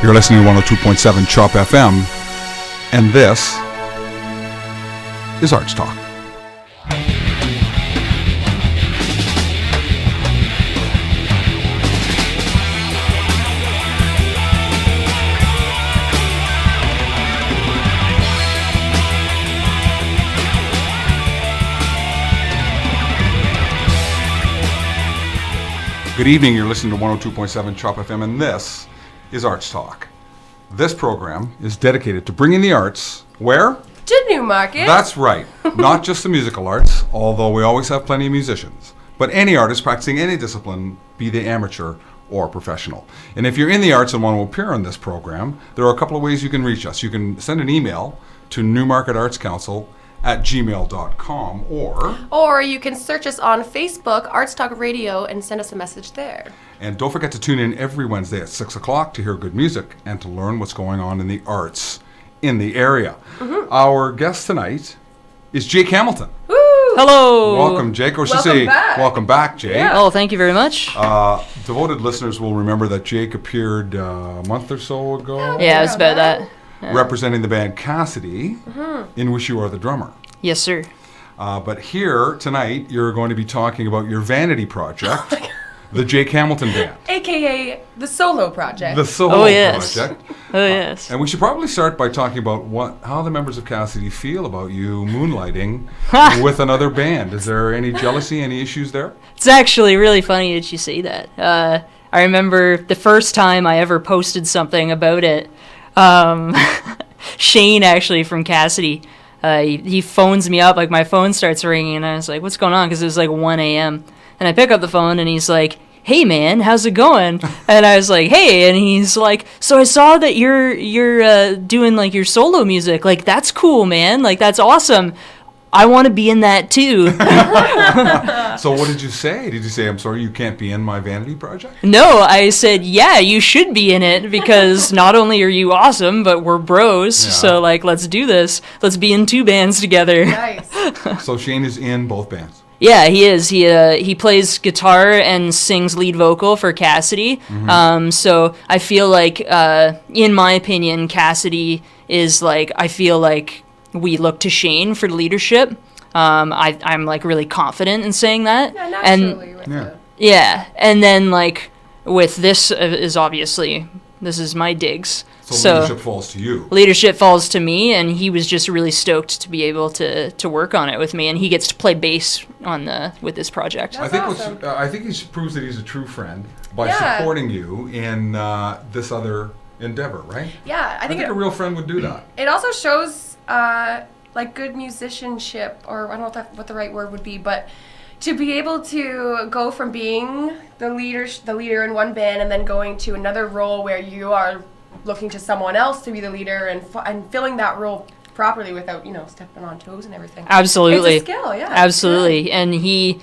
You're listening to 102.7 Chop FM, and this is ArtsTalk. Good evening, you're listening to 102.7 Chop FM, and this is ArtsTalk. This program is dedicated to bringing the arts, where? To Newmarket. That's right. Not just the musical arts, although we always have plenty of musicians, but any artist practicing any discipline, be they amateur or professional. And if you're in the arts and want to appear on this program, there are a couple of ways you can reach us. You can send an email to newmarketartscouncil@gmail.com, or you can search us on Facebook, ArtsTalk Radio, and send us a message there. And don't forget to tune in every Wednesday at 6 o'clock to hear good music and to learn what's going on in the arts in the area. Mm-hmm. Our guest tonight is Jake Hamilton. Woo! Hello. Welcome, Jake. Welcome back, Jake. Yeah. Oh, thank you very much. Devoted listeners will remember that Jake appeared a month or so ago. Yeah, it's about that. Representing the band Cassidy, in which you are the drummer. Yes, sir. But here, tonight, you're going to be talking about your vanity project, the Jake Hamilton Band. AKA the solo project. The solo project. Oh, yes. And we should probably start by talking about how the members of Cassidy feel about you moonlighting with another band. Is there any jealousy, any issues there? It's actually really funny that you say that. I remember the first time I ever posted something about it. Shane, actually, from Cassidy, he phones me up, like my phone starts ringing, and I was like, what's going on? Because it was like 1 a.m. And I pick up the phone, and he's like, hey, man, how's it going? And I was like, hey, and he's like, so I saw that you're doing, like, your solo music. Like, that's cool, man. Like, that's awesome. I want to be in that, too. So what did you say? Did you say, I'm sorry, you can't be in my vanity project? No, I said, yeah, you should be in it, because not only are you awesome, but we're bros. Yeah. So, like, let's do this. Let's be in two bands together. Nice. So Shane is in both bands? Yeah, he is. He plays guitar and sings lead vocal for Cassidy. Mm-hmm. So I feel like, in my opinion, Cassidy is, like, I feel like we look to Shane for leadership. I'm like really confident in saying that. Yeah, naturally. And then like with this is obviously this is my digs. So leadership falls to you. Leadership falls to me, and he was just really stoked to be able to work on it with me, and he gets to play bass with this project. That's awesome. I think he proves that he's a true friend by supporting you in this other endeavor, right? Yeah, I think a real friend would do that. It also shows like good musicianship, or I don't know what the right word would be, but to be able to go from being the leader in one band and then going to another role where you are looking to someone else to be the leader and filling that role properly without, stepping on toes and everything. Absolutely. It's a skill, yeah. Absolutely. And he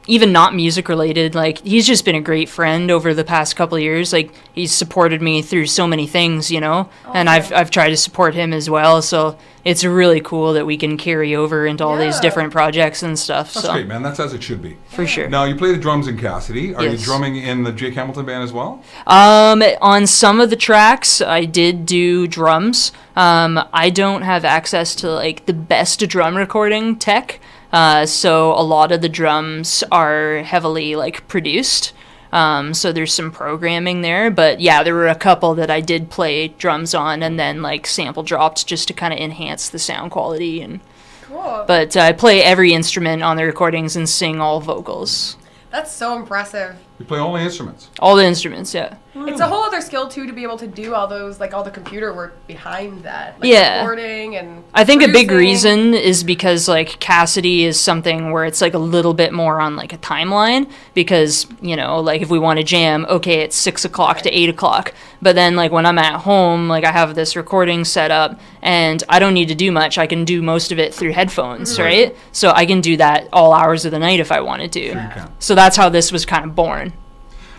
even not music related, like he's just been a great friend over the past couple of years. Like he's supported me through so many things, and I've tried to support him as well. So it's really cool that we can carry over into all these different projects and stuff. That's great, man. That's as it should be. For sure. Now you play the drums in Cassidy. Are you drumming in the Jake Hamilton Band as well? On some of the tracks, I did do drums. I don't have access to like the best drum recording tech. So a lot of the drums are heavily like produced. So there's some programming there, but yeah, there were a couple that I did play drums on and then like sample dropped just to kind of enhance the sound quality. And cool. But I play every instrument on the recordings and sing all vocals. That's so impressive. You play all the instruments? All the instruments, yeah. It's a whole other skill, too, to be able to do all those, like, all the computer work behind that. Like, recording and I think producing. A big reason is because, like, Cassidy is something where it's, like, a little bit more on, like, a timeline. Because, like, if we want to jam, okay, it's 6 o'clock to 8 o'clock. But then, like, when I'm at home, like, I have this recording set up, and I don't need to do much. I can do most of it through headphones, right? So I can do that all hours of the night if I wanted to. Yeah. So that's how this was kind of born.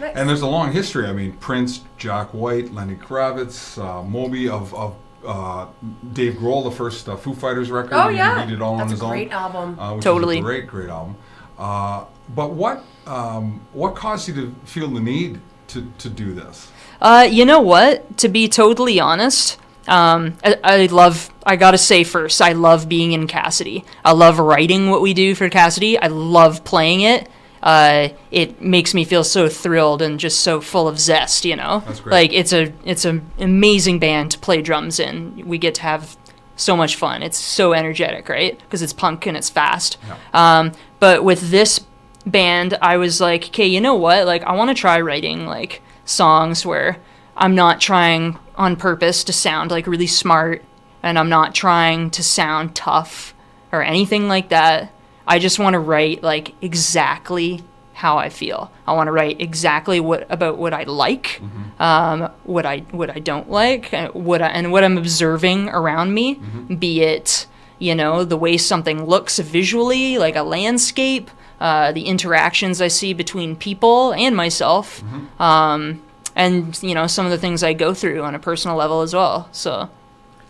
Nice. And there's a long history. I mean, Prince, Jack White, Lenny Kravitz, Moby of Dave Grohl, the first Foo Fighters record. Oh, yeah. He did it all on his own. That's a great album. Which totally. is a great album. But what caused you to feel the need to do this? You know what? To be totally honest, I gotta say first, I love being in Cassidy. I love writing what we do for Cassidy. I love playing it. It makes me feel so thrilled and just so full of zest, you know? That's great. Like, it's an amazing band to play drums in. We get to have so much fun. It's so energetic, right? Because it's punk and it's fast. Yeah. But with this band, I was like, okay, you know what? Like, I want to try writing, like, songs where I'm not trying on purpose to sound, like, really smart, and I'm not trying to sound tough or anything like that. I just want to write, like, exactly how I feel. I want to write exactly what I like, what I don't like, and what I'm observing around me, be it, you know, the way something looks visually, like a landscape, the interactions I see between people and myself, and, you know, some of the things I go through on a personal level as well. So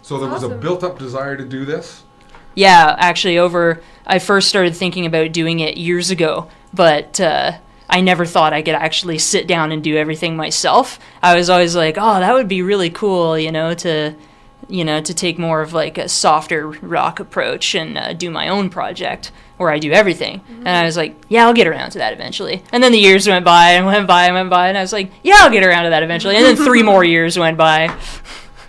there was a awesome. built-up desire to do this? yeah, actually, I first started thinking about doing it years ago, but I never thought I could actually sit down and do everything myself. I was always like, oh, that would be really cool, to take more of like a softer rock approach and do my own project where I do everything. And I was like, yeah, I'll get around to that eventually. And then the years went by and went by and went by, and I was like, yeah, I'll get around to that eventually. And then 3 more years went by.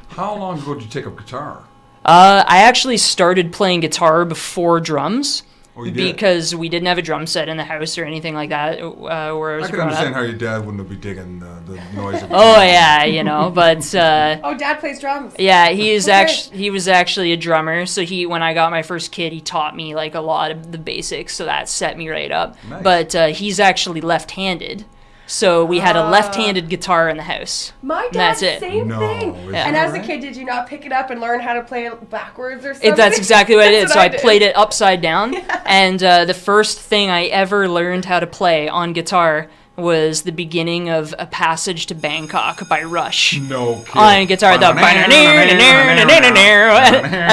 How long ago did you take up guitar? I actually started playing guitar before drums. Oh, you did? Because we didn't have a drum set in the house or anything like that where I was I can growing understand up. how your dad wouldn't be digging the noise of Oh yeah, but Oh, Dad plays drums. yeah, he Okay. was actually a drummer. So when I got my first kid, he taught me like a lot of the basics. So that set me right up. Nice. But he's actually left-handed, so we had a left-handed guitar in the house. My And that's dad, it. same No, thing. is Yeah. And that as a right? kid, did you not pick it up and learn how to play it backwards or something? That's exactly what I did. That's So I did. played it upside down, and the first thing I ever learned how to play on guitar was the beginning of A Passage to Bangkok by Rush. No kidding. On guitar, and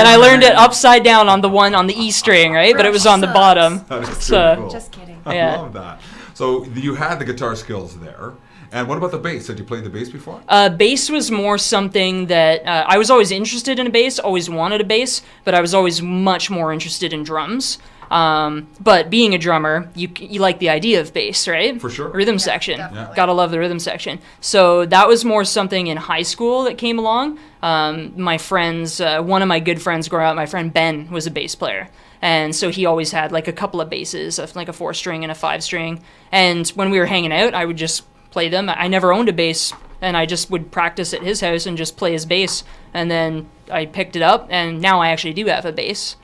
I learned it upside down on the E string, right? But it was on the bottom. That is too So- cool. Just kidding. I Yeah. love that. So you had the guitar skills there. And what about the bass? Had you played the bass before? Bass was more something that I was always interested in a bass, always wanted a bass, but I was always much more interested in drums. But being a drummer, you like the idea of bass, right? For sure. Rhythm section. definitely. Gotta love the rhythm section. So that was more something in high school that came along. My friends, one of my good friends growing up, my friend Ben, was a bass player. And so he always had like a couple of basses, like a 4-string and a 5-string. And when we were hanging out, I would just play them. I never owned a bass, and I just would practice at his house and just play his bass. And then I picked it up, and now I actually do have a bass.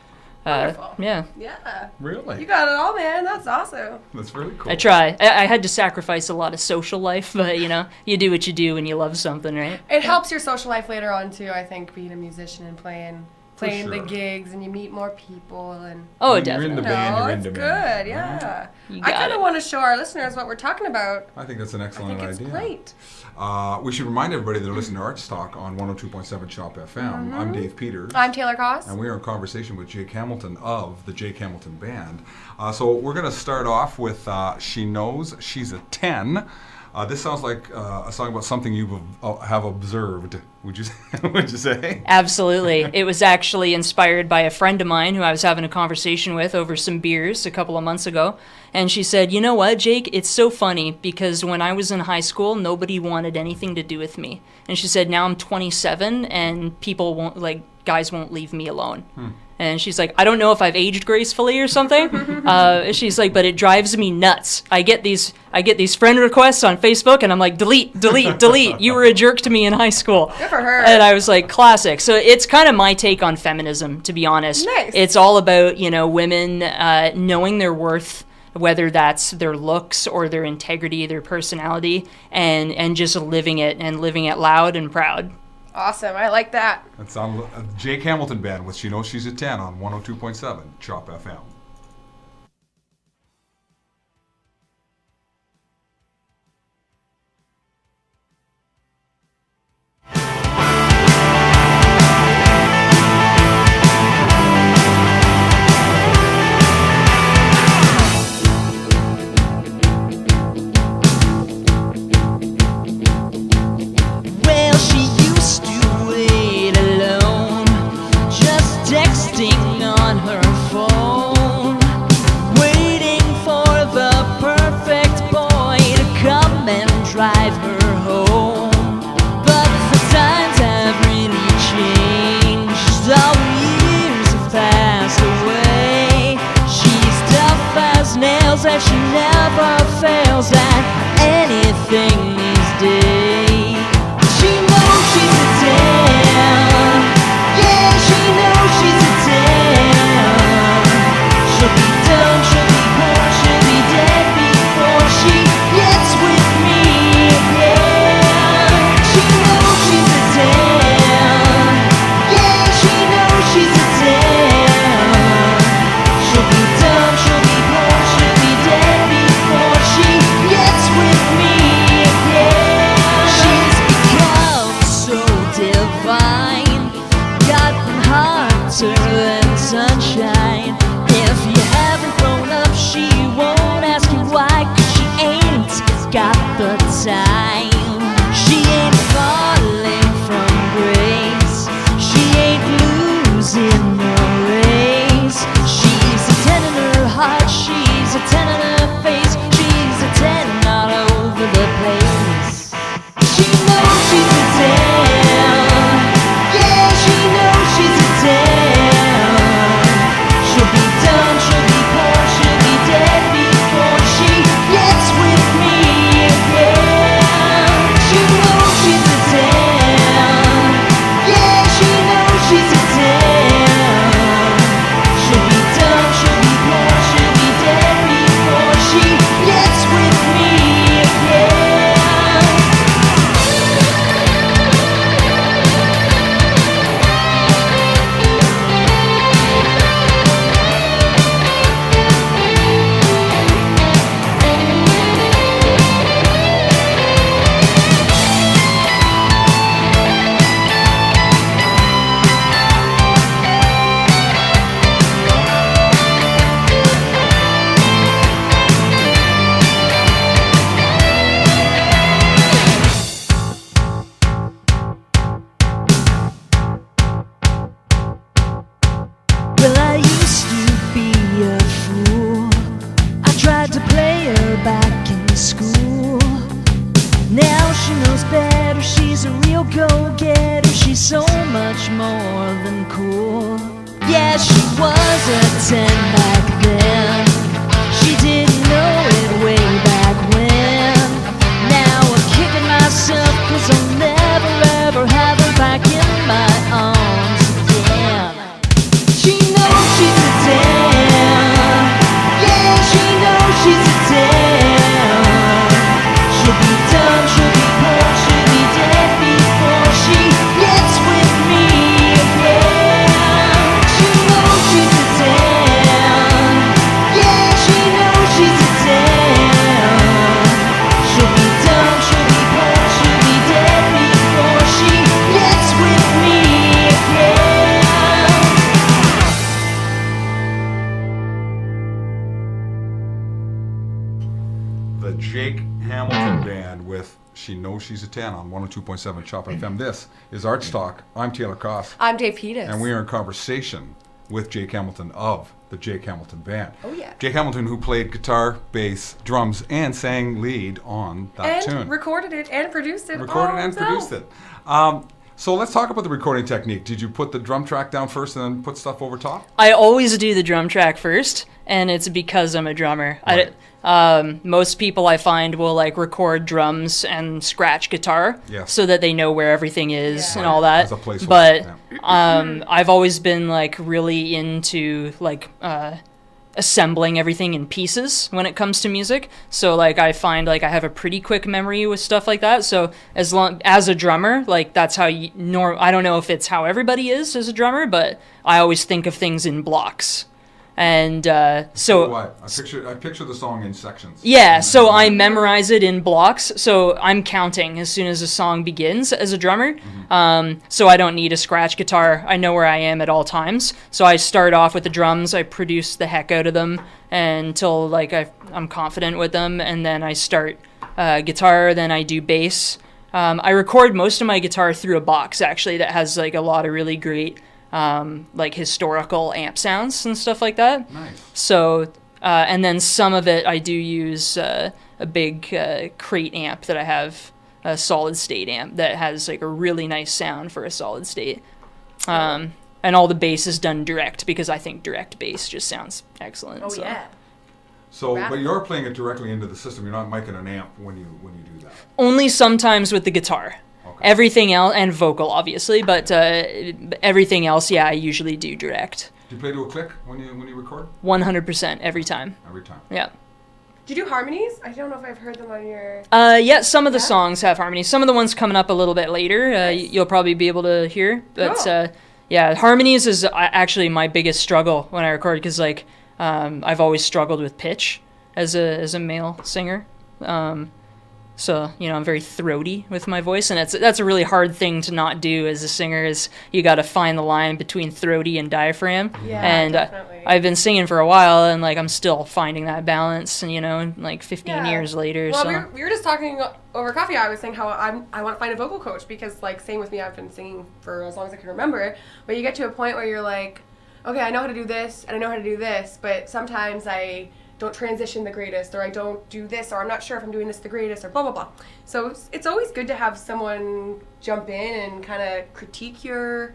Wonderful. Yeah, Yeah. Really? You got it all, man. That's awesome. That's really cool. I try. I had to sacrifice a lot of social life, but you do what you do when you love something, right? It helps your social life later on, too, I think, being a musician and playing sure. the gigs, and you meet more people, and Oh, When you're in definitely. the band, you're in it's demand. good, yeah. You I got kind of it. want to show our listeners what we're talking about. I think that's an I excellent think it's idea. great. We should remind everybody that are listening to Arts Talk on 102.7 Chop FM. I'm Dave Peters. I'm Taylor Koss. And we are in conversation with Jake Hamilton of the Jake Hamilton Band. So we're going to start off with She Knows She's a 10. This sounds like a song about something you have observed, would you say? Absolutely. It was actually inspired by a friend of mine who I was having a conversation with over some beers a couple of months ago. And she said, you know what, Jake, it's so funny because when I was in high school, nobody wanted anything to do with me. And she said, now I'm 27 and guys won't leave me alone. And she's like, I don't know if I've aged gracefully or something. She's like, but it drives me nuts. I get these friend requests on Facebook, and I'm like, delete, delete, delete. You were a jerk to me in high school. Good for her. And I was like, classic. So it's kind of my take on feminism, to be honest. Nice. It's all about, women knowing their worth, whether that's their looks or their integrity, their personality, and just living it loud and proud. Awesome. I like that. That's on Jake Hamilton Band with She Knows She's a 10 on 102.7 Chop FM. she never fails at anything these days. She knows she's a 10. Yeah, she knows she's a 10. She'll be done, she'll be born, she'll be dead before she gets with me again. She knows she's a 10. Yeah, she knows she's a 10. She'll be done, she'll be born, she'll be dead before she gets with me again. She's become so divine, gotten hotter than sunshine. If you haven't grown up, she won't ask you why, 'cause she ain't got the time. She ain't falling from grace, she ain't losing no race. She's a 10 in her heart, she's a 10 in her face, she's a 10 all over the place. She knows she's a 10. Yeah, she knows she's a 10. She'll be done, she'll be born, she'll be dead before she gets with me again. She knows she's a 10. Yeah, she knows she's a 10. She'll be done, she'll be born, she'll be dead before she gets with me again. Well, I used to be a fool. I tried to play her back in school. Now she knows better, she's a real go-getter. She's so much more than cool. Yeah, she was a 10 back then. She didn't know it way back when. Now I'm kicking myself 'cause I'll never ever have her back in my arms again. She knows she's a 10. Yeah, she knows she's a 10. She'll be done, she'll be born, she'll be dead before she gets with me again. She knows she's a 10. Yeah, she knows she's a 10. She'll be done, she'll be born, she'll be dead before she gets with me again. The Jake Hamilton Band with She Knows She's a 10 on 102.7 Chop FM. This is ArtsTalk. I'm Taylor Koss, I'm Dave Pettis. and we are in conversation with Jake Hamilton of the Jake Hamilton Band. Oh, yeah. Jake Hamilton, who played guitar, bass, drums, and sang lead on that tune. And recorded it and produced it. Recorded all and himself. produced it. So let's talk about the recording technique. Did you put the drum track down first and then put stuff over top? I always do the drum track first, and it's because I'm a drummer. Right. Most people I find will like record drums and scratch guitar, Yes. so that they know where everything is Yeah. and all that. As a placeholder, But yeah. I've always been like really into like assembling everything in pieces when it comes to music. So like I find like I have a pretty quick memory with stuff like that. So as long as a drummer, like that's how you I don't know if it's how everybody is as a drummer, but I always think of things in blocks. And so What? I picture the song in sections. yeah, so I memorize it in blocks. So I'm counting as soon as a song begins as a drummer. So I don't need a scratch guitar. I know where I am at all times. So I start off with the drums. I produce the heck out of them until like I'm confident with them, and then I start guitar. Then I do bass. I record most of my guitar through a box actually that has like a lot of really great like historical amp sounds and stuff like that. Nice. So, and then some of it I do use a big crate amp that I have, a solid state amp that has like a really nice sound for a solid state. And all the bass is done direct because I think direct bass just sounds excellent. Oh, so. yeah. So, but Radical. you're playing it directly into the system. You're not micing an amp when you do that. Only sometimes with the guitar. Okay. Everything else, and vocal obviously, but everything else, yeah, I usually do direct. Do you play to a click when you record? 100% every time. Every time. Yeah. Do you do harmonies? I don't know if I've heard them on your. Yeah, some of the Yeah? songs have harmonies. Some of the ones coming up a little bit later, Nice. you'll probably be able to hear. But Cool. yeah, harmonies is actually my biggest struggle when I record because like I've always struggled with pitch as a male singer. So I'm very throaty with my voice, and that's a really hard thing to not do as a singer. Is you got to find the line between throaty and diaphragm. Yeah, and definitely. I've been singing for a while, and like I'm still finding that balance. And like 15 Yeah. years later. Well, so we were just talking over coffee. I was saying how I want to find a vocal coach because, like, same with me. I've been singing for as long as I can remember. But you get to a point where you're like, okay, I know how to do this and I know how to do this, but sometimes I don't transition the greatest, or I don't do this, or I'm not sure if I'm doing this the greatest, or blah blah blah. So it's always good to have someone jump in and kind of critique your.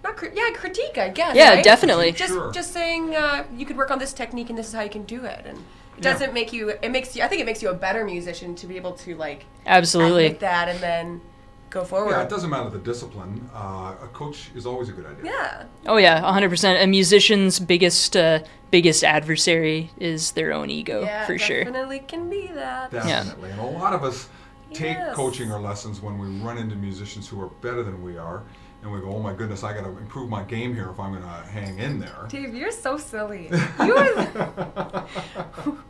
Critique, I guess. yeah, right? definitely. Sure. Just saying you could work on this technique and this is how you can do it, and it Yeah. doesn't make you. It makes you. I think it makes you a better musician to be able to like Absolutely. admit that and then go forward. Yeah, it doesn't matter the discipline. A coach is always a good idea. Yeah. Oh yeah, 100%. A musician's biggest adversary is their own ego, Yeah, for sure. definitely can be that. Definitely. And a lot of us take Yes. coaching or lessons when we run into musicians who are better than we are. And we go, oh my goodness, I got to improve my game here if I'm going to hang in there. Dave, you're so silly. You are.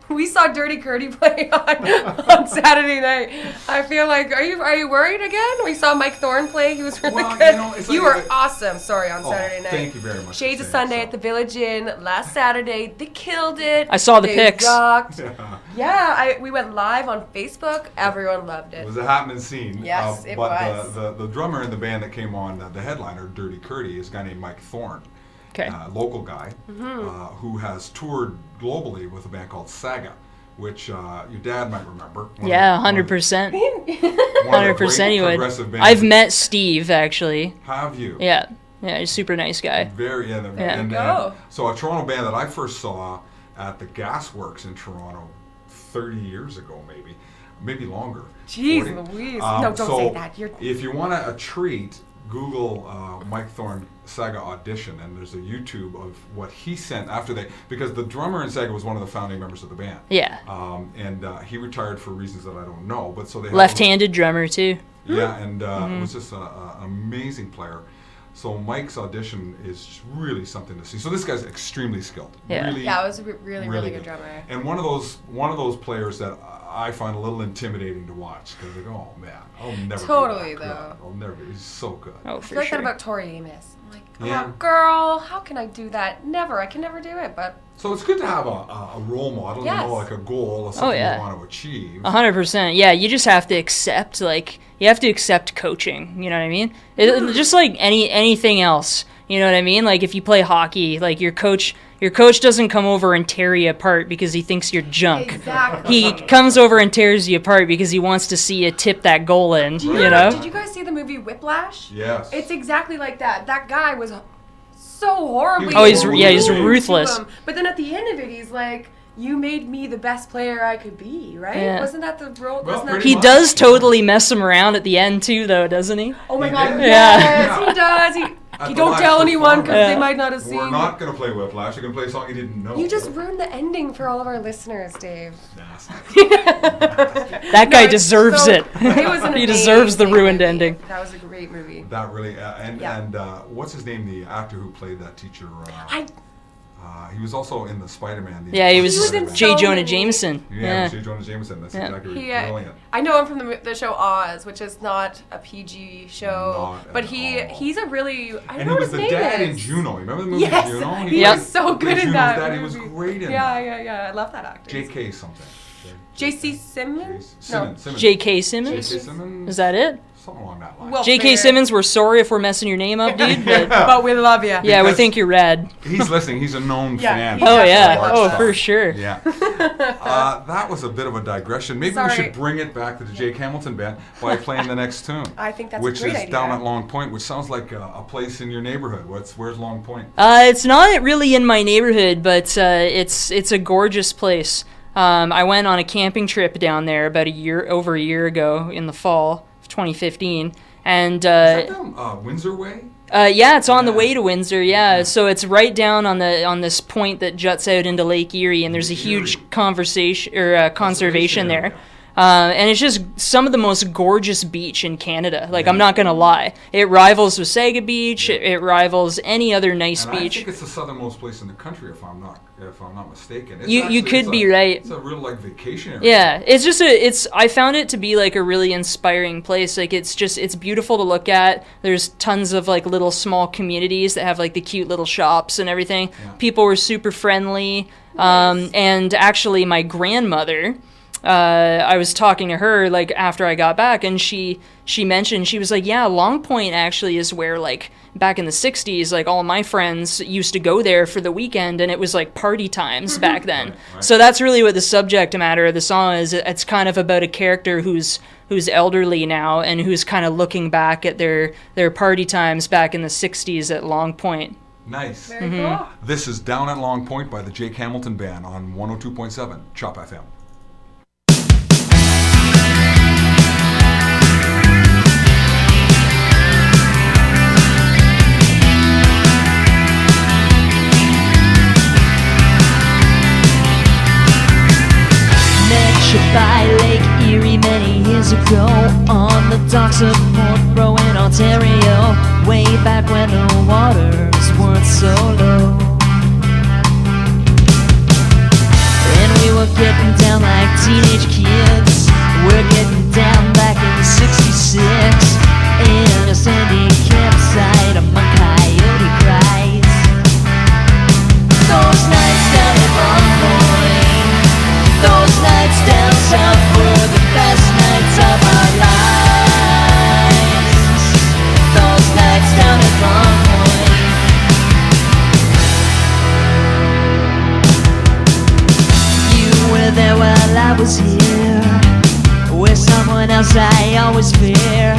We saw Dirty Curdy play on Saturday night. I feel like, are you worried again? We saw Mike Thorne play. He was really Well, good. you know, it's You like- were awesome. Sorry, on Oh, Saturday night. thank you very much for Shades of saying Sunday so. at the Village Inn last Saturday. They killed it. I saw the They pics. rocked. Yeah. Yeah, we went live on Facebook. Everyone loved It it. was a happening scene. Yes, it but was. the drummer in the band that came on, the headliner, Dirty Curdy, is a guy named Mike Thorne. Okay. Local guy Mm-hmm. who has toured globally with a band called Saga, which your dad might remember. Yeah, 100%. 100% he would. Progressive bands. I've met Steve, actually. Have you? Yeah. Yeah, he's a super nice guy. Very, yeah. Yeah. And, Go. so a Toronto band that I first saw at the Gasworks in Toronto 30 years ago, maybe longer. Jeez 40. Louise. No, don't so say that. You're. If you want a treat, Google Mike Thorne Saga audition, and there's a YouTube of what he sent after because the drummer in Saga was one of the founding members of the band. Yeah. And he retired for reasons that I don't know, but so they had Left-handed drummer, too. yeah, and Mm-hmm. was just an amazing player. So Mike's audition is really something to see. So this guy's extremely skilled. Yeah. Really, Yeah, it was a really really good drummer. And one of those players that I find a little intimidating to watch because they go, oh man, I'll never Totally, be that though. good. I'll never be. He's so good. Oh, I for feel like that sure. about Tori Amos. I'm like, Yeah. oh, girl, how can I do that? Never. I can never do it. But So it's good to have a role model, Yes. like a goal or something yeah. you want to achieve. 100%. Yeah, you just have to accept, you have to accept coaching. You know what I mean? Just like anything else. You know what I mean? Like if you play hockey, like your coach doesn't come over and tear you apart because he thinks you're junk. exactly. He comes over and tears you apart because he wants to see you tip that goal in. Do You know? Did you guys see the movie Whiplash? Yes. It's exactly like that. That guy was so horribly. Oh, he's mean ruthless. to him. But then at the end of it, he's like, "You made me the best player I could be." Right? Yeah. Wasn't that the role? Well, wasn't that pretty He much. does totally mess him around at the end too, though, doesn't he? Oh my He God! did? Yes, Yeah. he does. At He the don't last tell anyone because performance. they might not have We're seen. not going to play Whiplash. You're going to play a song you didn't know. You just ruined the ending for all of our listeners, Dave. Nasty. That guy No, it's deserves so- it. It was an He deserves the amazing ruined movie. ending. That was a great movie. That really, Yeah. and what's his name? The actor who played that teacher. He was also in the Spider-Man. Yeah, he was, He was in J. so Jonah many- Jameson. Yeah, J. Jonah Jameson. That's Yeah. exactly He, brilliant. I know him from the show Oz, which is not a PG show, Not but at all. he's a really I don't And know he what was his the name dad is. in Juno. Remember the movie Yes, Juno? he Yep. was so good in Juno's that dad. movie. He was great in yeah, that. yeah. I love that actor. J.K. something. J.C. Simmons? Simmons. J.K. Simmons? J.K. Simmons. Is that it? Something along that line. Well, J.K. fair. Simmons, we're sorry if we're messing your name up, dude. But But we love you. yeah, we Because- think you're rad. He's listening. He's a known Yeah, fan. he's Oh, definitely yeah. watched Oh, that. for sure. Yeah. That was a bit of a digression. Maybe we Sorry. should bring it back to the Jake Hamilton Band by playing the next tune. I think that's a which great is idea. down at Long Point, which sounds like a place in your neighborhood. Where's Long Point? It's not really in my neighborhood, but it's a gorgeous place. I went on a camping trip down there about over a year ago in the fall of 2015, and Is that down Windsor Way? yeah, it's on the way to Windsor. Yeah, so it's right down on this point that juts out into Lake Erie, and there's a huge conservation there. And it's just some of the most gorgeous beach in Canada. Like, I'm not gonna lie, it rivals Wasaga Beach. It rivals any other nice And beach. I think it's the southernmost place in the country, if I'm not mistaken. You could be right. It's a real like vacation area. Yeah, it's just I found it to be like a really inspiring place. Like, it's beautiful to look at. There's tons of like little small communities that have like the cute little shops and everything. Yeah. People were super friendly. And actually my grandmother, I was talking to her like after I got back, and she mentioned, she was like, yeah, Long Point actually is where, like, back in the 60s, like, all my friends used to go there for the weekend, and it was like party times back then. Right. So that's really what the subject matter of the song is. It's kind of about a character who's elderly now and who's kind of looking back at their party times back in the 60s at Long Point. Nice. Very cool. This is Down at Long Point by the Jake Hamilton Band on 102.7 Chop FM. By Lake Erie many years ago, on the docks of Portbro in Ontario, way back when the waters weren't so low. And we were getting down like teenage kids. We're getting down back in '66 in a sandy campsite among coyote cries. Those nights down at Long Point, those nights down south were the best nights of our lives. Those nights down at Long Point. You were there while I was here, with someone else I always fear.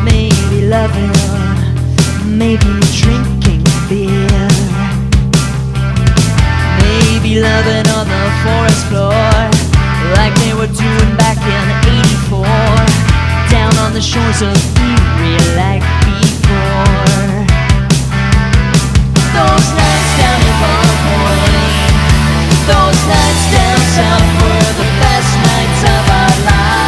Maybe loving, maybe drinking beer. Maybe loving on the forest floor, like they were doing back in '84, down on the shores of Erie like before. Those nights down at Long Point, those nights down south were the best nights of our lives.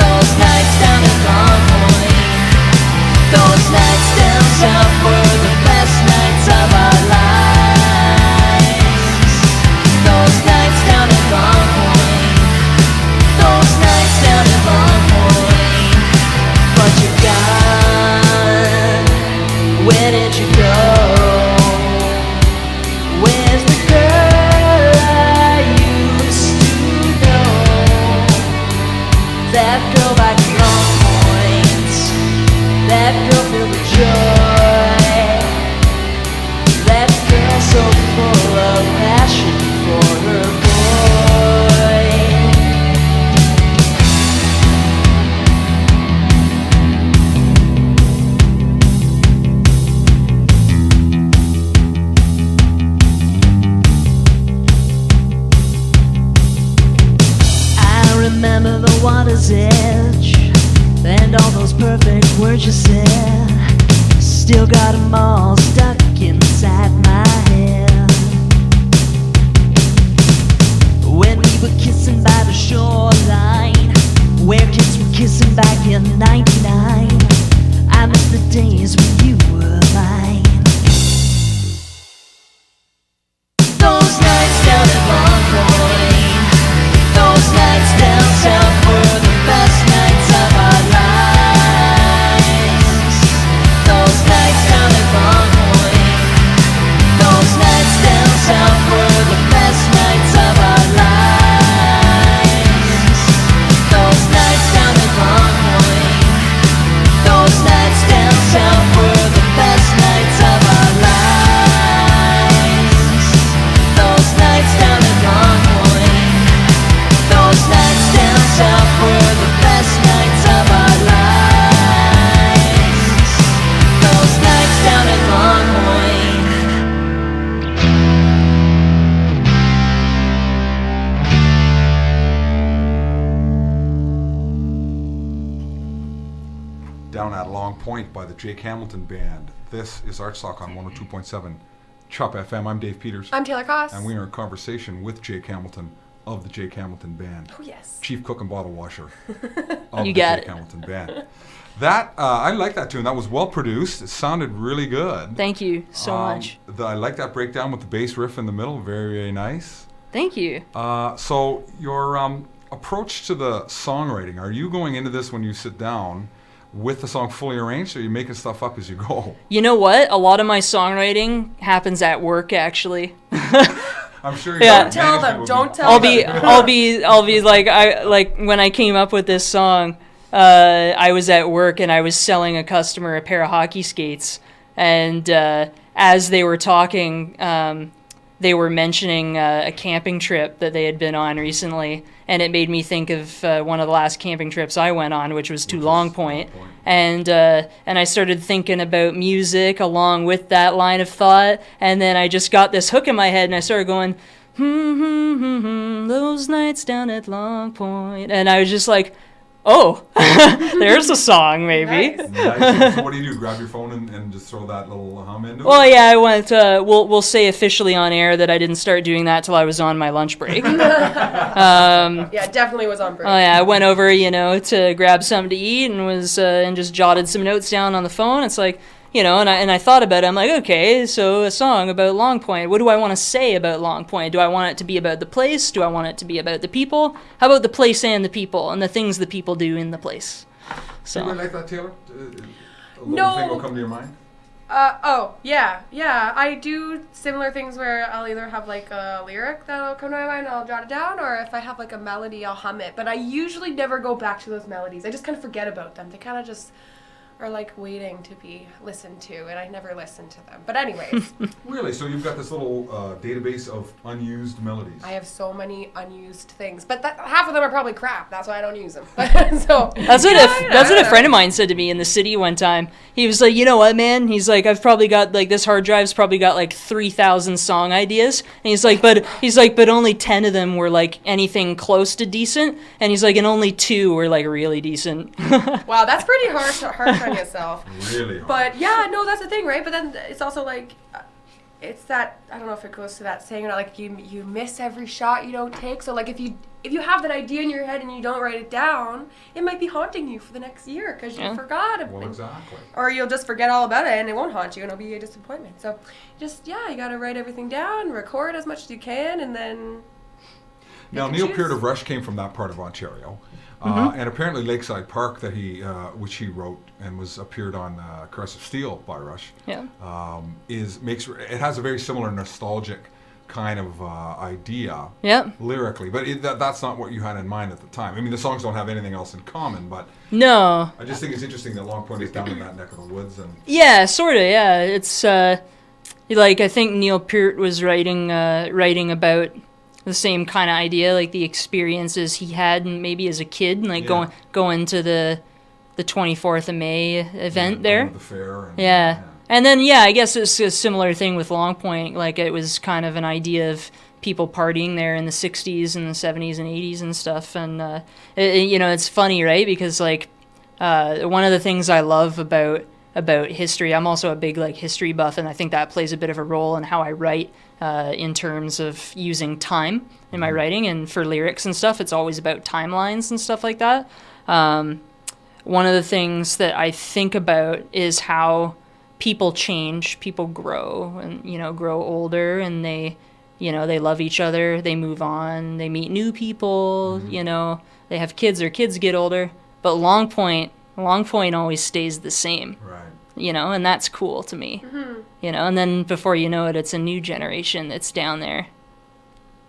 Those nights down at Long Point, those nights down south were the best nights of our lives. Those nights down at Long Point, those nights down at Long Point. But you're gone, where did you go? Where's the girl I used to know? That girl back at Long Point, that girl filled with joy, that girl so full of passion for her boy. I remember the water's edge and all those perfect words you said. Still got them all stuck inside my head. When we were kissing by the shoreline, where kids were kissing back in '99. I miss the days when you were mine. Those nights down at Long Point, those nights down south were the best nights of our lives. Those nights down at Long Point, those nights down at Long Point by the Jake Hamilton Band. This is ArtsTalk on 102.7 CHUP FM. I'm Dave Peters. I'm Taylor Koss. And we are in conversation with Jake Hamilton of the Jake Hamilton Band. Oh, yes. Chief cook and bottle washer of You the got Jake it. Hamilton Band. That, I like that tune. That was well produced. It sounded really good. Thank you so much. I like that breakdown with the bass riff in the middle. Very, very nice. Thank you. So your approach to the songwriting, are you going into this when you sit down with the song fully arranged, or are you making stuff up as you go? You know what? A lot of my songwriting happens at work, actually. I'm sure. Yeah. Don't tell them. Don't tell them. I'll be like when I came up with this song, I was at work and I was selling a customer a pair of hockey skates, and as they were talking, they were mentioning a camping trip that they had been on recently, and it made me think of one of the last camping trips I went on, which was to Long Point. And I started thinking about music along with that line of thought, and then I just got this hook in my head, and I started going, those nights down at Long Point, and I was just like, oh, there's a song, maybe. Nice. Nice. So what do you do? Grab your phone and just throw that little hum into it? Well, yeah, I went. We'll say officially on air that I didn't start doing that till I was on my lunch break. Yeah, it definitely was on break. Oh yeah, I went over, to grab something to eat and was and just jotted some notes down on the phone. It's like, and I thought about it. I'm like, okay, so a song about Long Point. What do I want to say about Long Point? Do I want it to be about the place? Do I want it to be about the people? How about the place and the people and the things the people do in the place? Do So. you really like that, Taylor? A little No. thing will come to your mind? Yeah. I do similar things where I'll either have like a lyric that'll come to my mind and I'll jot it down, or if I have like a melody, I'll hum it. But I usually never go back to those melodies. I just kind of forget about them. They kind of just are like waiting to be listened to, and I never listen to them. But anyways, Really? So you've got this little database of unused melodies. I have so many unused things, but half of them are probably crap. That's why I don't use them. So That's what a friend of mine said to me in the city one time. He was like, you know what, man? He's like, I've probably got like this hard drive's probably got like 3,000 song ideas, and he's like, but only 10 of them were like anything close to decent, and he's like, and only 2 were like really decent. Wow, that's pretty harsh on yourself. Really hard. But yeah, no, that's the thing, right? But then it's also like, it's that, I don't know if it goes to that saying or not, like you miss every shot you don't take. So like if you have that idea in your head and you don't write it down, it might be haunting you for the next year because you forgot. Well, exactly. Or you'll just forget all about it and it won't haunt you and it'll be a disappointment. So just, you gotta write everything down, record as much as you can, and then Now, and Neil choose. Peart of Rush came from that part of Ontario. And apparently Lakeside Park, that which he wrote and was appeared on Caress of Steel by Rush, Yeah. it has a very similar nostalgic kind of idea Yep. lyrically, but that's not what you had in mind at the time. I mean, the songs don't have anything else in common, but No. I just think it's interesting that Long Point is down in that neck of the woods. And Yeah, sort of. Yeah, it's like I think Neil Peart was writing about the same kind of idea, like the experiences he had maybe as a kid, and like going to the 24th of May event there. the fair. And, Yeah. And then, I guess it's a similar thing with Long Point. Like, it was kind of an idea of people partying there in the 60s and the 70s and 80s and stuff. And, it's funny, right? Because, like, one of the things I love about history, I'm also a big, like, history buff, and I think that plays a bit of a role in how I write in terms of using time in my writing. And for lyrics and stuff, it's always about timelines and stuff like that. One of the things that I think about is how people change, people grow, and grow older, and they love each other, they move on, they meet new people, they have kids, or kids get older, but Long Point always stays the same. Right. And that's cool to me. And then before you know it, it's a new generation that's down there.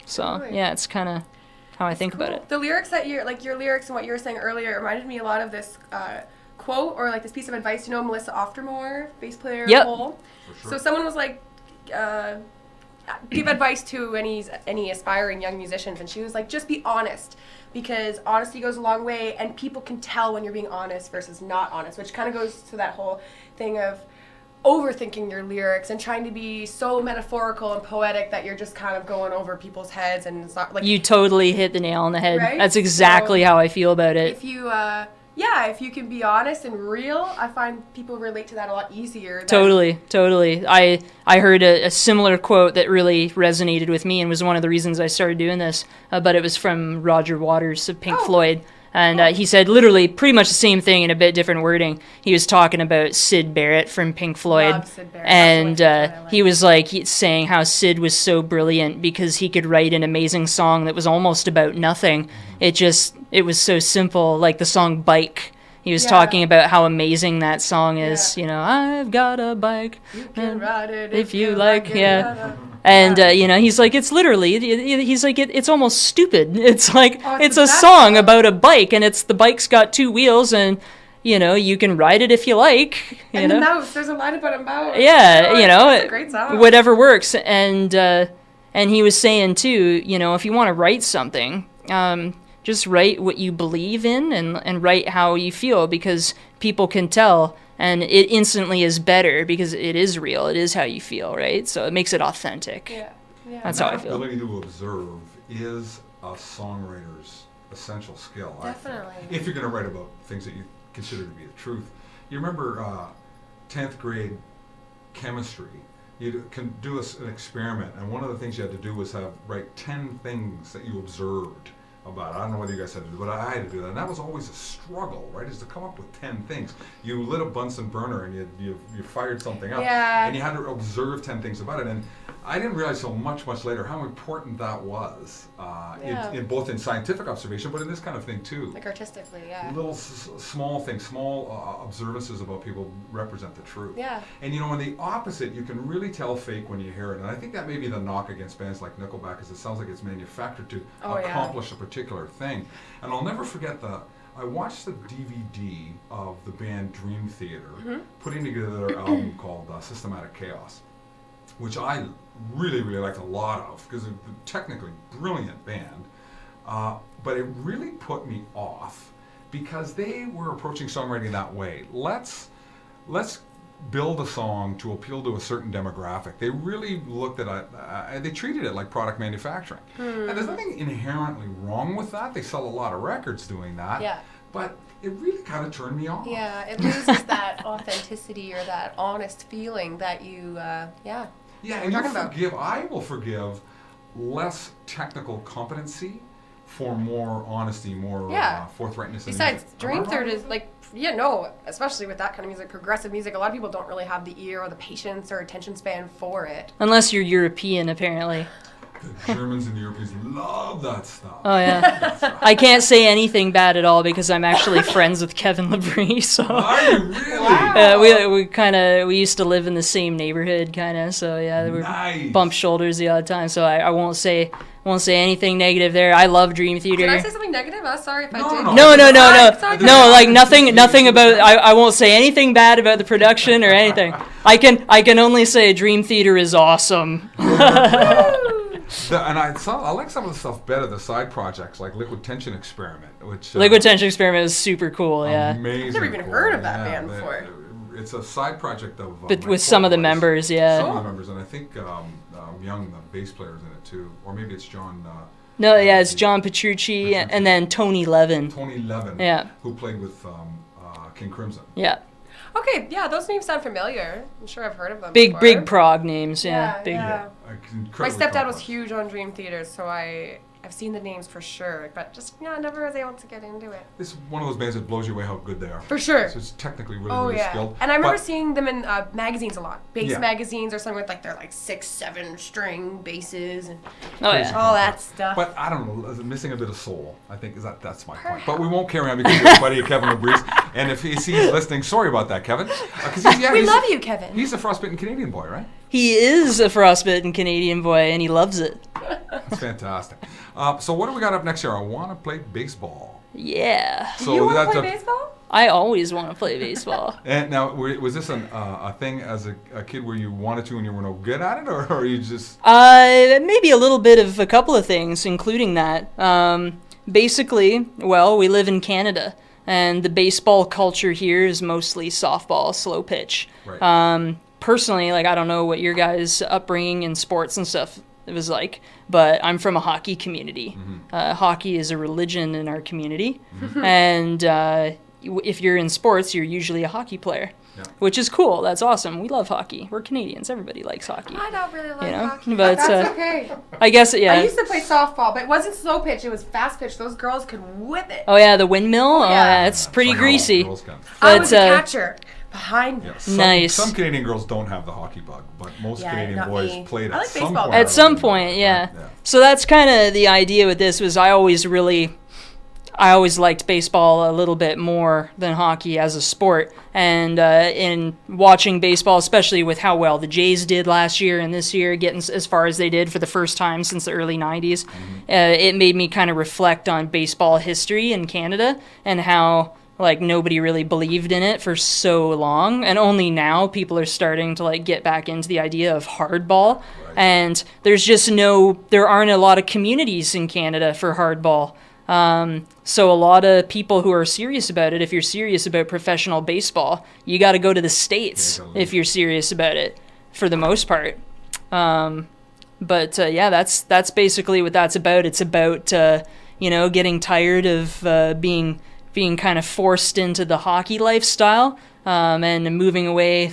So Totally. it's kind of how I think about it. The lyrics that your lyrics and what you were saying earlier reminded me a lot of this quote or like this piece of advice. Melissa Oftermore, bass player of Yep. Hole. For sure. So someone was like, give advice to any aspiring young musicians, and she was like, just be honest, because honesty goes a long way, and people can tell when you're being honest versus not honest, which kind of goes to that whole thing of overthinking your lyrics and trying to be so metaphorical and poetic that you're just kind of going over people's heads, and it's not like You totally hit the nail on the head. Right? That's exactly So, how I feel about it. if you yeah, if you can be honest and real, I find people relate to that a lot easier. Totally. I heard a similar quote that really resonated with me and was one of the reasons I started doing this. But it was from Roger Waters of Pink Floyd. And he said literally pretty much the same thing in a bit different wording. He was talking about Syd Barrett from Pink Floyd. Love Syd Barrett. And That's what I like. he was like saying how Syd was so brilliant because he could write an amazing song that was almost about nothing. It was so simple, like the song Bike. He was talking about how amazing that song is. Yeah. You know, I've got a bike. You can ride it if you like, it. yeah. And, you know, he's like, it's literally, he's like, it's almost stupid. It's like, it's a song about a bike, and the bike's got two wheels, and, you know, you can ride it if you like. And the mouse, there's a line about a mouse. Yeah, you know, it's a great song. Whatever works. And he was saying, too, you know, if you want to write something, just write what you believe in and write how you feel, because people can tell. And it instantly is better because it is real. It is how you feel, right? So it makes it authentic. Yeah. That's how I That feel. ability to observe is a songwriter's essential skill. Definitely. I think, if you're going to write about things that you consider to be the truth. You remember 10th grade chemistry. You can do an experiment, and one of the things you had to do was write 10 things that you observed about. I don't know whether you guys had to do it, but I had to do that. And that was always a struggle, right? Is to come up with 10 things. You lit a Bunsen burner and you fired something up. Yeah. And you had to observe 10 things about it. And I didn't realize till much later how important that was, in both in scientific observation, but in this kind of thing too. Like artistically, yeah. Little small things, small observances about people represent the truth. Yeah. And you know, on the opposite, you can really tell fake when you hear it. And I think that may be the knock against bands like Nickelback, is it sounds like it's manufactured to accomplish a particular thing. And I'll never forget I watched the DVD of the band Dream Theater putting together their album called Systematic Chaos, which I really liked a lot of, because it's a technically brilliant band. But it really put me off because they were approaching songwriting that way. Let's build a song to appeal to a certain demographic. They really looked at they treated it like product manufacturing. And there's nothing inherently wrong with that. They sell a lot of records doing that. Yeah. But it really kind of turned me off. Yeah, it loses that authenticity or that honest feeling that you, Yeah, We're and talking about. I will forgive less technical competency for more honesty, more forthrightness. Besides, in music. Dream Am I Theater wrong? is like, especially with that kind of music, progressive music, a lot of people don't really have the ear or the patience or attention span for it. Unless you're European, apparently. The Germans and the Europeans love that stuff. Oh, yeah. I can't say anything bad at all because I'm actually friends with Kevin LaBrie, so... Are you really? We used to live in the same neighborhood, kind of, so yeah, we Nice. bump shoulders the odd time, so I won't say anything negative there. I love Dream Theater. Did I say something negative? I'm sorry if I did. No. No, like nothing about. I won't say anything bad about the production or anything. I can only say Dream Theater is awesome. And I like some of the stuff better, the side projects like Liquid Tension Experiment, which Liquid Tension Experiment is super cool. Yeah, amazing. I've never even cool. heard of that band before. It's a side project of but my with some of the boys. members, yeah. Some of the members, and I think Young, the bass player, is in it too, or maybe it's John. No, yeah, it's John Petrucci and then Tony Levin. Tony Levin, Yeah. who played with King Crimson. Yeah, Okay, yeah, those names sound familiar. I'm sure I've heard of them big before. prog names. Yeah, big. yeah. My Incredibly stepdad was complex. huge on Dream Theater, so I've seen the names for sure, but just never was able to get into it. It's one of those bands that blows you away how good they are. For sure. So it's technically really, Oh really yeah, skilled. and I remember But- seeing them in magazines a lot, bass Yeah. magazines or something with like their 6-7 string basses and Oh Crazy. yeah. all that stuff. But I don't know, missing a bit of soul. I think that's my point. But we won't carry on because you're a buddy of Kevin LaBrie. And if he's listening, sorry about that, Kevin. We love you, Kevin. He's a frostbitten Canadian boy, right? He is a frostbitten Canadian boy, and he loves it. That's fantastic. So what do we got up next here? I want to play baseball. Yeah. Do So you want to that's play baseball? I always want to play baseball. And now, was this a thing as a kid where you wanted to and you were no good at it, or you just? Maybe a little bit of a couple of things, including that. Basically, well, we live in Canada, and the baseball culture here is mostly softball, slow pitch. Right. Personally, like, I don't know what your guys' upbringing in sports and stuff it was like, but I'm from a hockey community. Hockey is a religion in our community, and if you're in sports, you're usually a hockey player, which is cool. That's awesome. We love hockey. We're Canadians. Everybody likes hockey. I don't really like You know? hockey. But, That's okay. I guess, yeah. I used to play softball, but it wasn't slow pitch. It was fast pitch. Those girls could whip it. Oh, yeah, the windmill? Oh, yeah. yeah, it's pretty greasy. Girls can. I was a But, catcher behind me. Nice. Some Canadian girls don't have the hockey bug, but most Yeah, Canadian not boys me. played I at like some baseball. point. At some point, yeah. So that's kind of the idea with this was I always liked baseball a little bit more than hockey as a sport. And in watching baseball, especially with how well the Jays did last year and this year, getting as far as they did for the first time since the early 90s, it made me kind of reflect on baseball history in Canada and how like nobody really believed in it for so long, and only now people are starting to like get back into the idea of hardball. And there aren't a lot of communities in Canada for hardball. So a lot of people who are serious about it, if you're serious about professional baseball, you got to go to the States if you're serious about it, for the most part. But that's basically what that's about. It's about getting tired of being kind of forced into the hockey lifestyle and moving away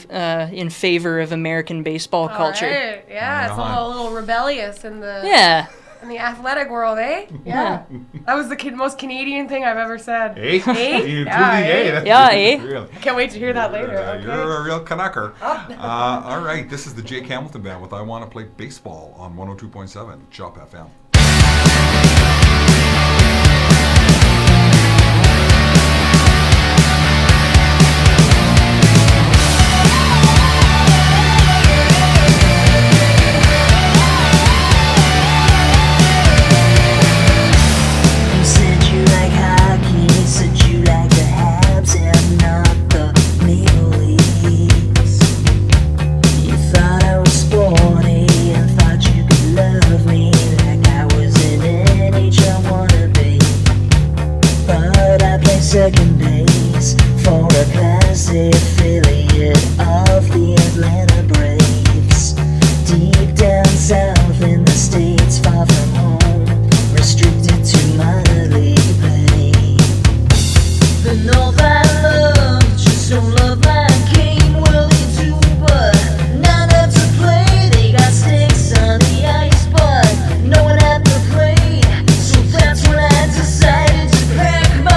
in favor of American baseball culture. Right. Yeah, it's a little rebellious in the in the athletic world, eh? Yeah. That was the most Canadian thing I've ever said. Eh? Eh? Really. Can't wait to hear that later. Okay. You're a real Canucker. All right, this is the Jake Hamilton Band with I Want to Play Baseball on 102.7 Chop FM. Second base for a classy affiliate of the Atlanta Braves. Deep down south in the States, far from home, restricted to minor league play. The North I love, just don't love my game. Well, they do, but not enough to play. They got sticks on the ice, but no one at the plate. So that's when I decided to pack my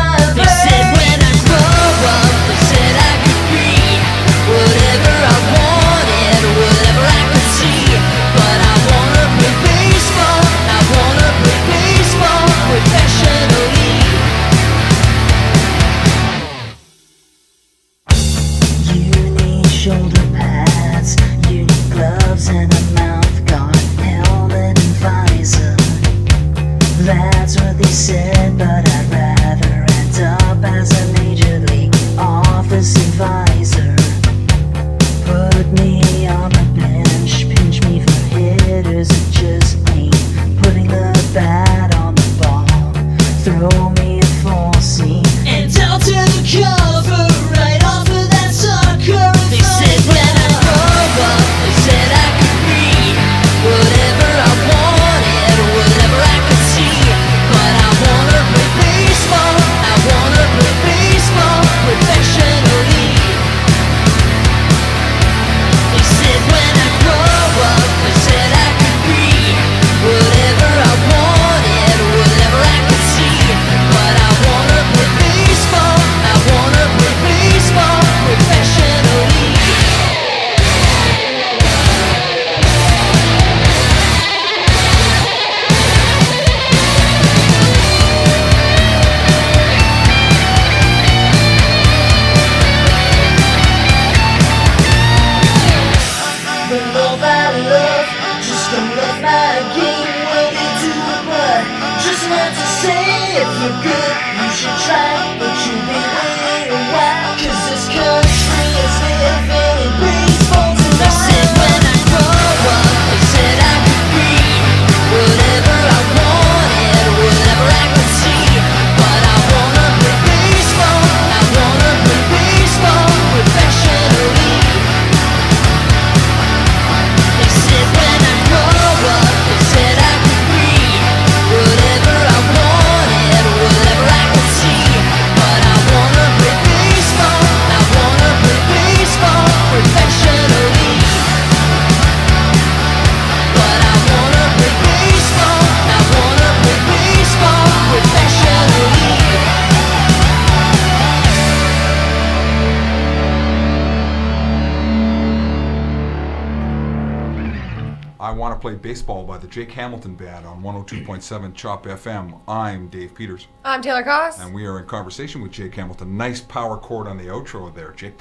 shoulder pads, you need gloves and a mouth guard, helmet and visor. That's what they said, but I'd rather end up as a major league office advisor. Put me on the bench, pinch me for hitters, it just ain't putting the bat on the ball. Throw me a full seam and down to the cover right off of that sucker. They said when I grow up, they said I could be whatever I wanted, whatever I could see. But I wanna play baseball, I wanna play baseball professionally. They said when I grow up, they said I could be whatever I wanted, whatever I could see. But I wanna play baseball, I wanna play baseball professionally. But nobody love, just don't love my game. Well, they do, but just not to say if you're good, you should try. But you've been waiting a while, 'cause this country is living in baseball tonight. They said when I grow up, they said I could be whatever I wanted, whatever I could see. But I wanna play baseball, I wanna play baseball professionally. They said when I grow up, they said I could be whatever I wanted, whatever I could see. to Play Baseball by the Jake Hamilton Band on 102.7 CHOP FM. I'm Dave Peters. I'm Taylor Koss. And we are in conversation with Jake Hamilton. Nice power chord on the outro there, Jake.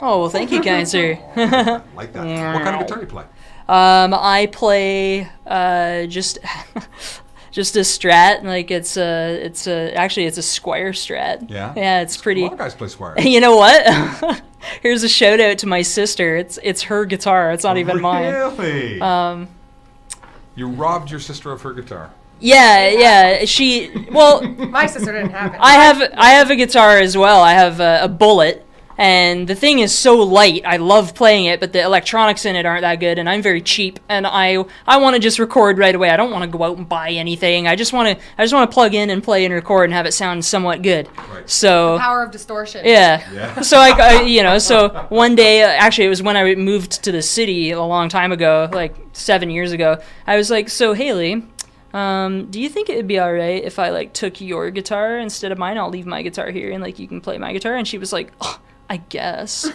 Oh, well, thank you, kind sir. Like that. What kind of guitar do you play? I play just just a Strat. Like it's a Squire Strat. Yeah? Yeah, it's pretty. A lot of guys play Squire. You know what? Here's a shout out to my sister. It's her guitar. It's not even mine. Really? You robbed your sister of her guitar. Yeah. Well, My sister didn't have it. I have a guitar as well. I have a Bullet, and the thing is so light. I love playing it, but the electronics in it aren't that good, and I'm very cheap, and I want to just record right away. I don't want to go out and buy anything. I just want to plug in and play and record and have it sound somewhat good. Right. So Power of distortion. yeah. So so one day, actually, it was when I moved to the city a long time ago, like 7 years ago. I was like, so Haley, do you think it would be all right if I like took your guitar instead of mine? I'll leave my guitar here and like you can play my guitar. And she was like, oh, I guess.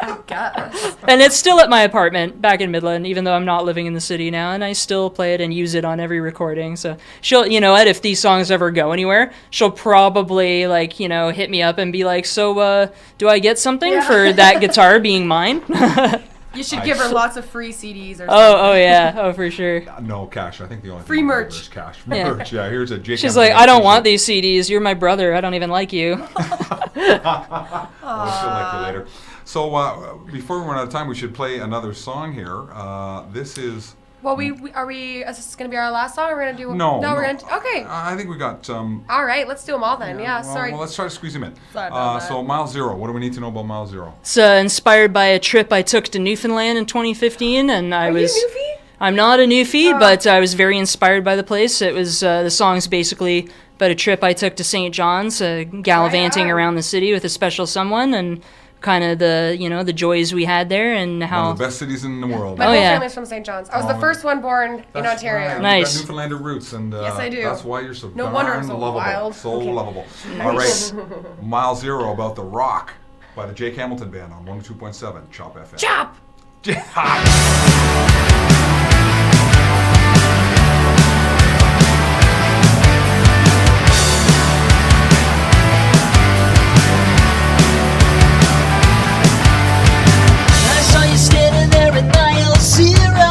I guess. And it's still at my apartment back in Midland, even though I'm not living in the city now, and I still play it and use it on every recording. So she'll, you know what, if these songs ever go anywhere, she'll probably like, you know, hit me up and be like, so do I get something for that guitar being mine? You should give her lots of free CDs or something. Oh yeah, oh for sure. No, cash. I think the only Free thing merch. is cash. Yeah. Merch. Yeah, here's a Jake She's Hamilton like, I don't t-shirt. want these CDs. You're my brother. I don't even like you. I'll still like you later. So before we run out of time, we should play another song here. This is... Well, is this going to be our last song, or we're going to do... No, we're going to... Okay. I think we got... All right, let's do them all then. Yeah, sorry. Well, let's try to squeeze them in. Sorry about that. So Mile Zero, what do we need to know about Mile Zero? It's inspired by a trip I took to Newfoundland in 2015, and Are you Newfie? I'm not a Newfie, but I was very inspired by the place. It was the song's basically about a trip I took to St. John's, gallivanting Right on. around the city with a special someone, and kind of the joys we had there, and One how. of the best cities in the world. My Oh, whole yeah. family's from St. John's. I was the Oh, first one born in That's Ontario. right. Nice. You've got Newfoundlander roots, and Yes, I do. that's why you're so No darn wonder I'm so lovable. wild. So Okay. lovable. All right, Mile Zero about the rock by the Jake Hamilton Band on 102.7 CHOP FM. Chop! I saw you standing there at mile zero,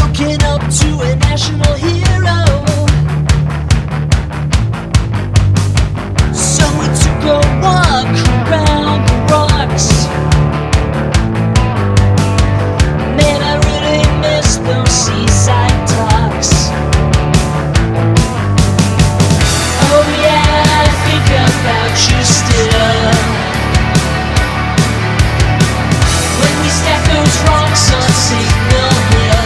looking up to a national hero. So we took a walk around the rocks. Man, I really miss those seaside talks. Oh yeah, I think about you still. When we stack those rocks on Signal Hill.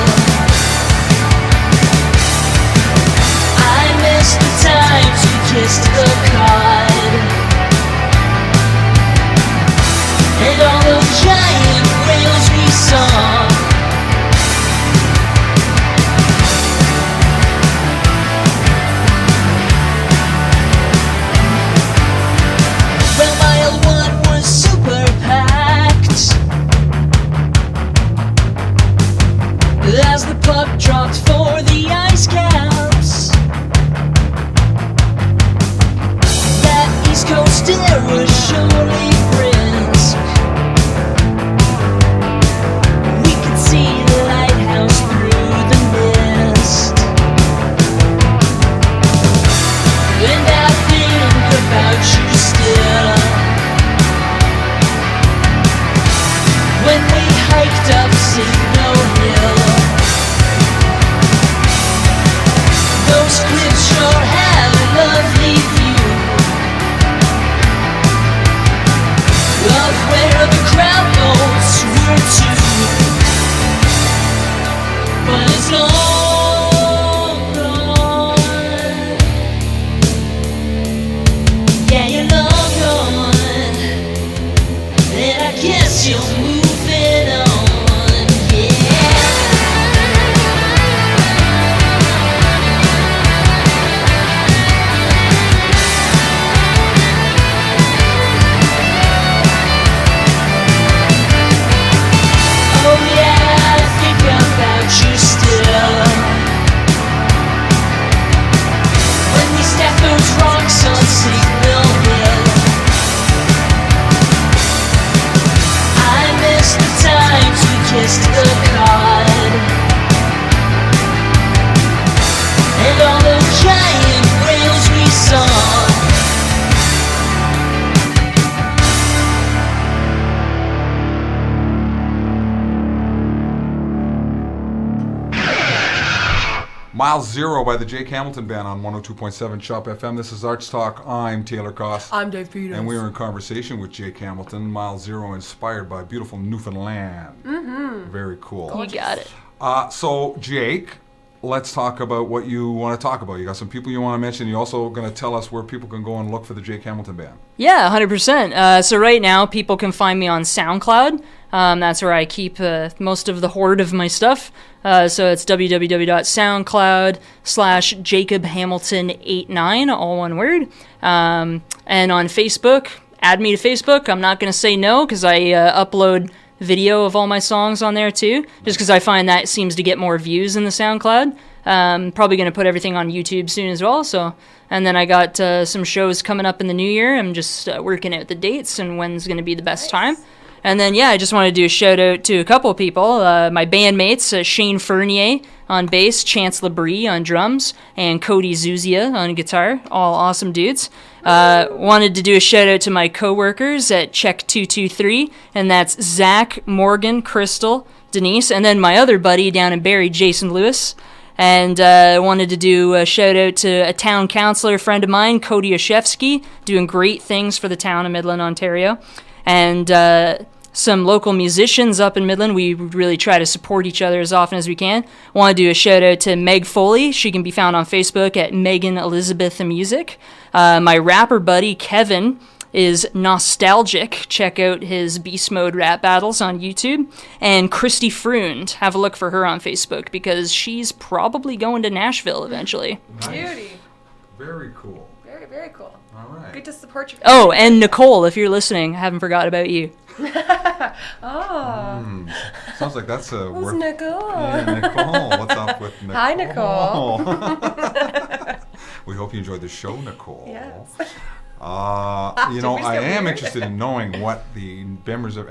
Mile Zero by the Jake Hamilton Band on 102.7 Chop FM. This is Arts Talk. I'm Taylor Koss. I'm Dave Peters. And we are in conversation with Jake Hamilton. Mile Zero inspired by beautiful Newfoundland. Mm-hmm. Very cool. You got it. So, Jake, let's talk about what you want to talk about. You got some people you want to mention. You're also going to tell us where people can go and look for the Jake Hamilton Band. Yeah, 100%. So right now, people can find me on SoundCloud. That's where I keep most of the hoard of my stuff. So it's www.soundcloud.com/JacobHamilton89, all one word. And on Facebook, add me to Facebook. I'm not going to say no because I upload video of all my songs on there too, just because I find that seems to get more views in the SoundCloud. Probably going to put everything on YouTube soon as well. So, and then I got some shows coming up in the new year. I'm just working out the dates and when's going to be the best time. And then, yeah, I just want to do a shout out to a couple of people. My bandmates, Shane Fernier on bass, Chance Labrie on drums, and Cody Zuzia on guitar. All awesome dudes. Wanted to do a shout out to my coworkers at Check 223, and that's Zach, Morgan, Crystal, Denise, and then my other buddy down in Barrie, Jason Lewis. And wanted to do a shout out to a town councillor friend of mine, Cody Oshevsky, doing great things for the town of Midland, Ontario. And some local musicians up in Midland. We really try to support each other as often as we can. Want to do a shout out to Meg Foley. She can be found on Facebook at Megan Elizabeth Music. My rapper buddy Kevin is Nostalgic. Check out his Beast Mode rap battles on YouTube. And Christy Freund. Have a look for her on Facebook because she's probably going to Nashville eventually. Nice. Beauty. Very cool. Very, very cool. All right. Good to support your Oh, and Nicole, if you're listening, I haven't forgot about you. Oh. Sounds like that's a Who's worth. Nicole? Yeah, Nicole. What's up with Nicole? Hi, Nicole. We hope you enjoyed the show, Nicole. Yes. You know, Did we I just get am weird? interested in knowing what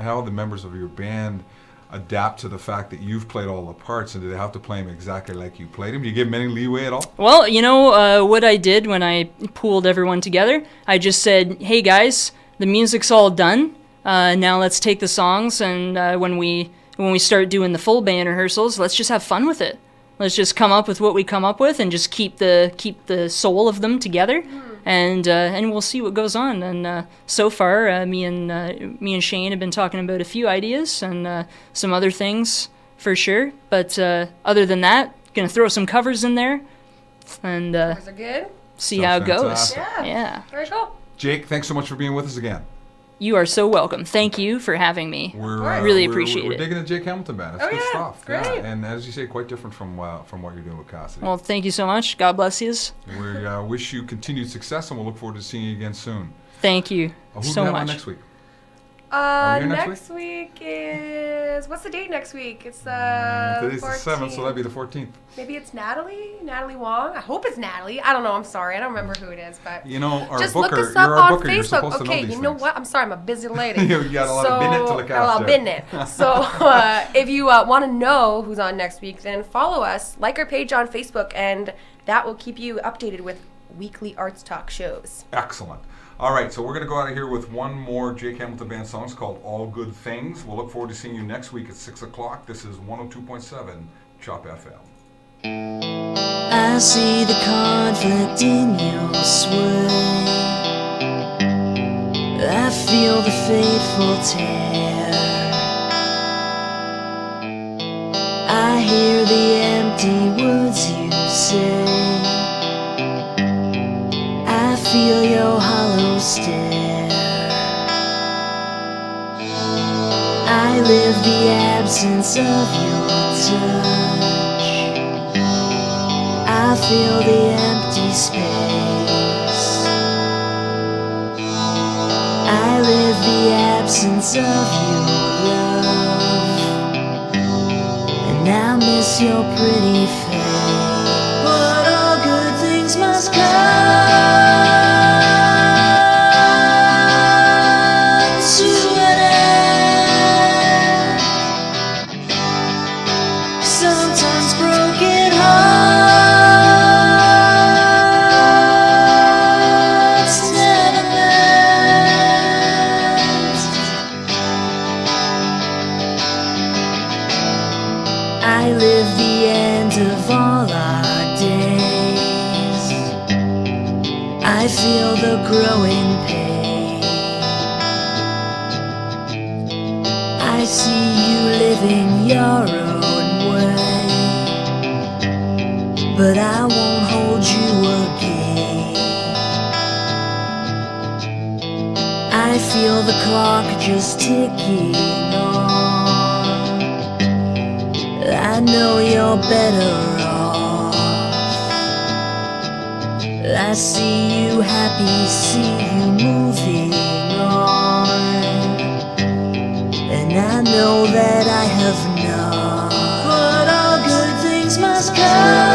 how the members of your band adapt to the fact that you've played all the parts, and do they have to play them exactly like you played them? Do you give them any leeway at all? Well, you know what I did when I pooled everyone together? I just said, hey guys, the music's all done. Now let's take the songs, and when we start doing the full band rehearsals, let's just have fun with it. Let's just come up with what we come up with, and just keep the soul of them together, and we'll see what goes on. And so far, me and Shane have been talking about a few ideas and some other things for sure. But other than that, gonna throw some covers in there, and Covers are good. see Sounds how it goes. fantastic. Yeah. Very cool. Jake, thanks so much for being with us again. You are so welcome. Thank you for having me. We're Really appreciate we're it. digging the Jake Hamilton Band. It's Oh, good yeah, stuff. great. Yeah, and as you say, quite different from what you're doing with Cassidy. Well, thank you so much. God bless yous. We wish you continued success, and we'll look forward to seeing you again soon. Thank you Who do so we have on much. next week? Are we here Next week is what's the date next week? It's Today's the 7th, 14th. so that'd be the 14th. Maybe it's Natalie Wong. I hope it's Natalie. I don't know. I'm sorry. I don't remember who it is, but You know, our just booker, look us you're up our on booker. You're Facebook. supposed to know Okay, these you know things. what? I'm sorry. I'm a busy lady. You got a lot of business to look got a lot of after. business. So if you want to know who's on next week, then follow us, like our page on Facebook, and that will keep you updated with weekly Arts Talk shows. Excellent. All right, so we're going to go out of here with one more Jake Hamilton Band song. It's called All Good Things. We'll look forward to seeing you next week at 6 o'clock. This is 102.7 Chop FM. I see the conflict in your sway. I feel the fateful tear. I hear the empty words you say. I feel your hollow stare. I live the absence of your touch. I feel the empty space. I live the absence of your love, and I miss your pretty face. But all good things must come to an end. Sometimes broken hearts never mend. I live the end of I feel the growing pain. I see you living your own way, but I won't hold you again. I feel the clock just ticking on. I know you're better off. I see you happy, see you moving on, and I know that I have not. But all good things must come.